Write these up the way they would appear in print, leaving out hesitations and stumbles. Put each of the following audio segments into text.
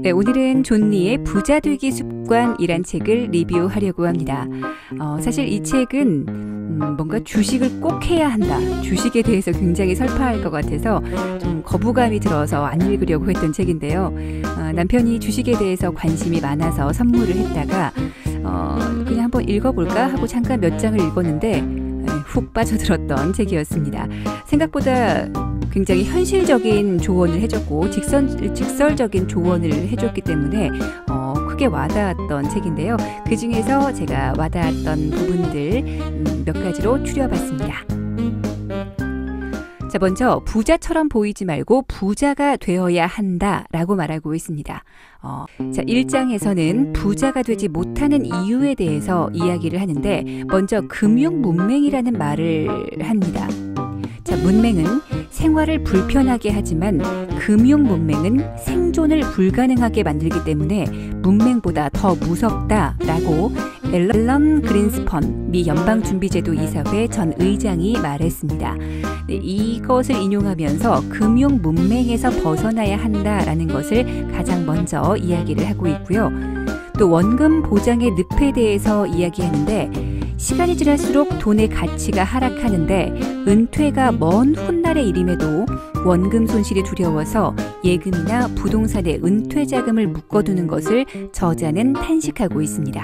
네, 오늘은 존 리의 부자 되기 습관이란 책을 리뷰하려고 합니다. 사실 이 책은 뭔가 주식을 꼭 해야 한다. 주식에 대해서 굉장히 설파할 것 같아서 좀 거부감이 들어서 안 읽으려고 했던 책인데요. 남편이 주식에 대해서 관심이 많아서 선물을 했다가 그냥 한번 읽어볼까 하고 잠깐 몇 장을 읽었는데 훅 빠져들었던 책이었습니다. 생각보다 굉장히 현실적인 조언을 해줬고 직설적인 조언을 해줬기 때문에 크게 와닿았던 책인데요. 그 중에서 제가 와닿았던 부분들 몇 가지로 추려봤습니다. 자, 먼저 부자처럼 보이지 말고 부자가 되어야 한다라고 말하고 있습니다. 자, 1장에서는 부자가 되지 못하는 이유에 대해서 이야기를 하는데 먼저 금융 문맹이라는 말을 합니다. 자, 문맹은 생활을 불편하게 하지만 금융 문맹은 생존을 불가능하게 만들기 때문에 문맹보다 더 무섭다라고 앨런 그린스펀 미 연방준비제도 이사회 전 의장이 말했습니다. 네, 이것을 인용하면서 금융 문맹에서 벗어나야 한다라는 것을 가장 먼저 이야기를 하고 있고요. 또 원금 보장의 늪에 대해서 이야기하는데 시간이 지날수록 돈의 가치가 하락하는데 은퇴가 먼 훗날의 일임에도 원금 손실이 두려워서 예금이나 부동산에 은퇴 자금을 묶어두는 것을 저자는 탄식하고 있습니다.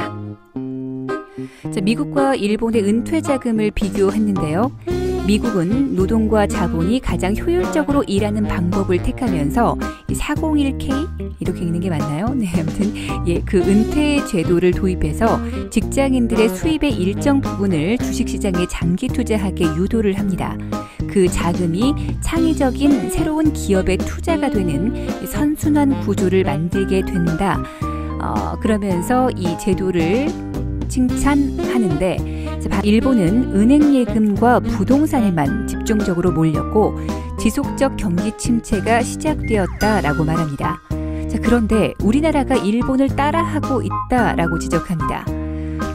자, 미국과 일본의 은퇴 자금을 비교했는데요. 미국은 노동과 자본이 가장 효율적으로 일하는 방법을 택하면서 401k 이렇게 읽는 게 맞나요? 네, 아무튼 그 은퇴 제도를 도입해서 직장인들의 수입의 일정 부분을 주식시장에 장기 투자하게 유도를 합니다. 그 자금이 창의적인 새로운 기업의 투자가 되는 선순환 구조를 만들게 된다. 그러면서 이 제도를 칭찬하는데 일본은 은행 예금과 부동산에만 집중적으로 몰렸고 지속적 경기 침체가 시작되었다라고 말합니다. 자, 그런데 우리나라가 일본을 따라하고 있다라고 지적합니다.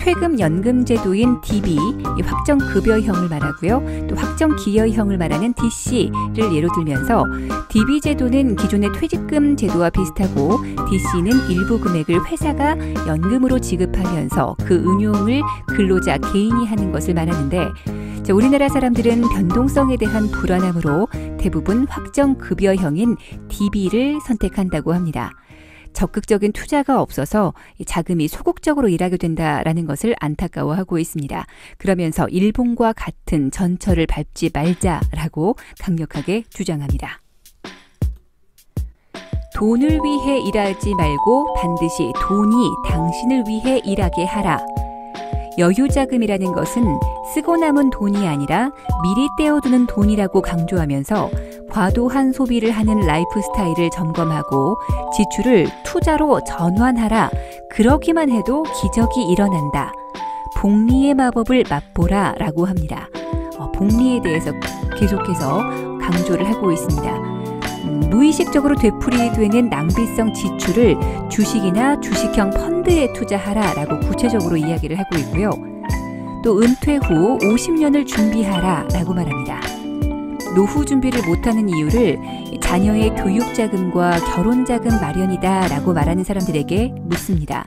퇴금 연금 제도인 DB, 확정급여형을 말하고요. 또 확정기여형을 말하는 DC를 예로 들면서 DB 제도는 기존의 퇴직금 제도와 비슷하고 DC는 일부 금액을 회사가 연금으로 지급하면서 그 운용을 근로자 개인이 하는 것을 말하는데 자, 우리나라 사람들은 변동성에 대한 불안함으로 대부분 확정급여형인 DB를 선택한다고 합니다. 적극적인 투자가 없어서 자금이 소극적으로 일하게 된다라는 것을 안타까워하고 있습니다. 그러면서 일본과 같은 전철을 밟지 말자라고 강력하게 주장합니다. 돈을 위해 일하지 말고 반드시 돈이 당신을 위해 일하게 하라. 여유자금이라는 것은 쓰고 남은 돈이 아니라 미리 떼어두는 돈이라고 강조하면서 과도한 소비를 하는 라이프 스타일을 점검하고 지출을 투자로 전환하라. 그러기만 해도 기적이 일어난다. 복리의 마법을 맛보라 라고 합니다. 복리에 대해서 계속해서 강조를 하고 있습니다. 무의식적으로 되풀이되는 낭비성 지출을 주식이나 주식형 펀드에 투자하라 라고 구체적으로 이야기를 하고 있고요. 또 은퇴 후 50년을 준비하라 라고 말합니다. 노후 준비를 못하는 이유를 자녀의 교육자금과 결혼자금 마련이다 라고 말하는 사람들에게 묻습니다.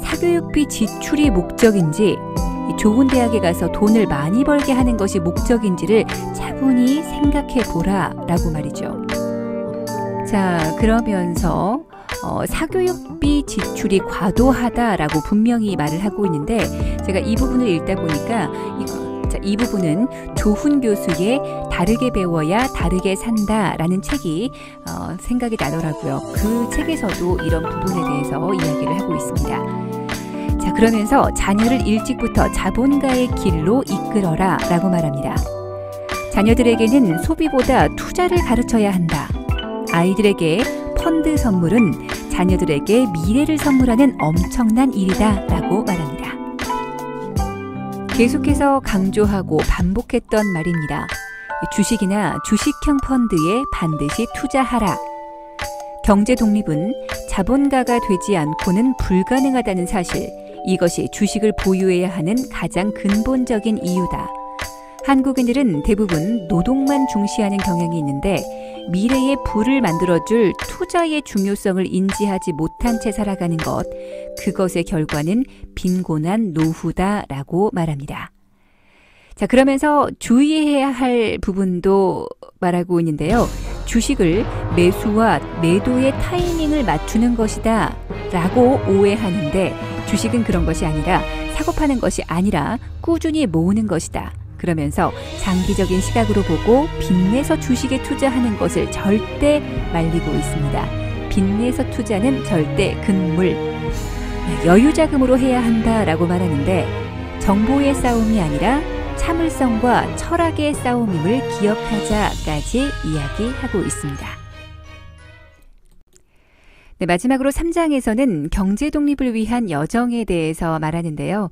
사교육비 지출이 목적인지 좋은 대학에 가서 돈을 많이 벌게 하는 것이 목적인지를 차분히 생각해 보라 라고 말이죠. 자, 그러면서 사교육비 지출이 과도하다라고 분명히 말을 하고 있는데 제가 이 부분을 읽다 보니까 이 부분은 조훈 교수의 다르게 배워야 다르게 산다라는 책이 생각이 나더라고요. 그 책에서도 이런 부분에 대해서 이야기를 하고 있습니다. 자, 그러면서 자녀를 일찍부터 자본가의 길로 이끌어라 라고 말합니다. 자녀들에게는 소비보다 투자를 가르쳐야 한다. 아이들에게 펀드 선물은 자녀들에게 미래를 선물하는 엄청난 일이다 라고 말합니다. 계속해서 강조하고 반복했던 말입니다. 주식이나 주식형 펀드에 반드시 투자하라. 경제 독립은 자본가가 되지 않고는 불가능하다는 사실, 이것이 주식을 보유해야 하는 가장 근본적인 이유다. 한국인들은 대부분 노동만 중시하는 경향이 있는데 미래의 부를 만들어줄 투자의 중요성을 인지하지 못한 채 살아가는 것, 그것의 결과는 빈곤한 노후다라고 말합니다. 자, 그러면서 주의해야 할 부분도 말하고 있는데요. 주식을 매수와 매도의 타이밍을 맞추는 것이다 라고 오해하는데, 주식은 그런 것이 아니라 사고 파는 것이 아니라 꾸준히 모으는 것이다. 그러면서 장기적인 시각으로 보고 빚내서 주식에 투자하는 것을 절대 말리고 있습니다. 빚내서 투자는 절대 금물, 여유자금으로 해야 한다라고 말하는데, 정보의 싸움이 아니라 참을성과 철학의 싸움임을 기억하자까지 이야기하고 있습니다. 네, 마지막으로 3장에서는 경제 독립을 위한 여정에 대해서 말하는데요.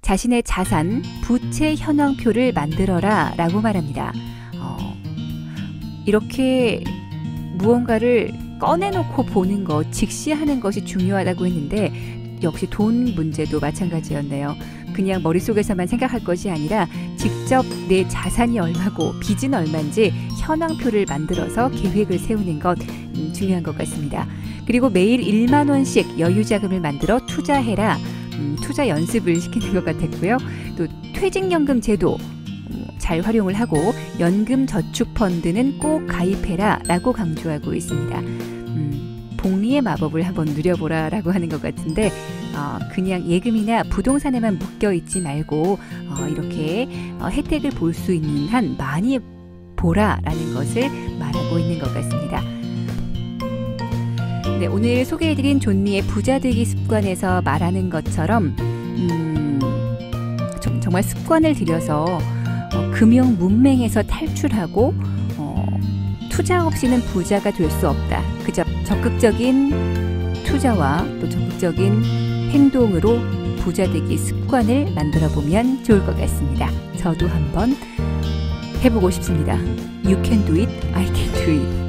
자신의 자산, 부채 현황표를 만들어라 라고 말합니다. 이렇게 무언가를 꺼내놓고 보는 것, 직시하는 것이 중요하다고 했는데, 역시 돈 문제도 마찬가지였네요. 그냥 머릿속에서만 생각할 것이 아니라 직접 내 자산이 얼마고 빚은 얼마인지 현황표를 만들어서 계획을 세우는 것 중요한 것 같습니다. 그리고 매일 1만 원씩 여유자금을 만들어 투자해라. 투자 연습을 시키는 것 같았고요. 또 퇴직연금 제도 잘 활용을 하고 연금저축펀드는 꼭 가입해라 라고 강조하고 있습니다. 복리의 마법을 한번 누려보라 라고 하는 것 같은데, 그냥 예금이나 부동산에만 묶여있지 말고 이렇게 혜택을 볼 수 있는 한 많이 보라 라는 것을 말하고 있는 것 같습니다. 네, 오늘 소개해드린 존니의 부자되기 습관에서 말하는 것처럼 정말 습관을 들여서 금융 문맹에서 탈출하고 투자 없이는 부자가 될 수 없다. 그저 적극적인 투자와 또 적극적인 행동으로 부자되기 습관을 만들어보면 좋을 것 같습니다. 저도 한번 해보고 싶습니다. You can do it, I can do it.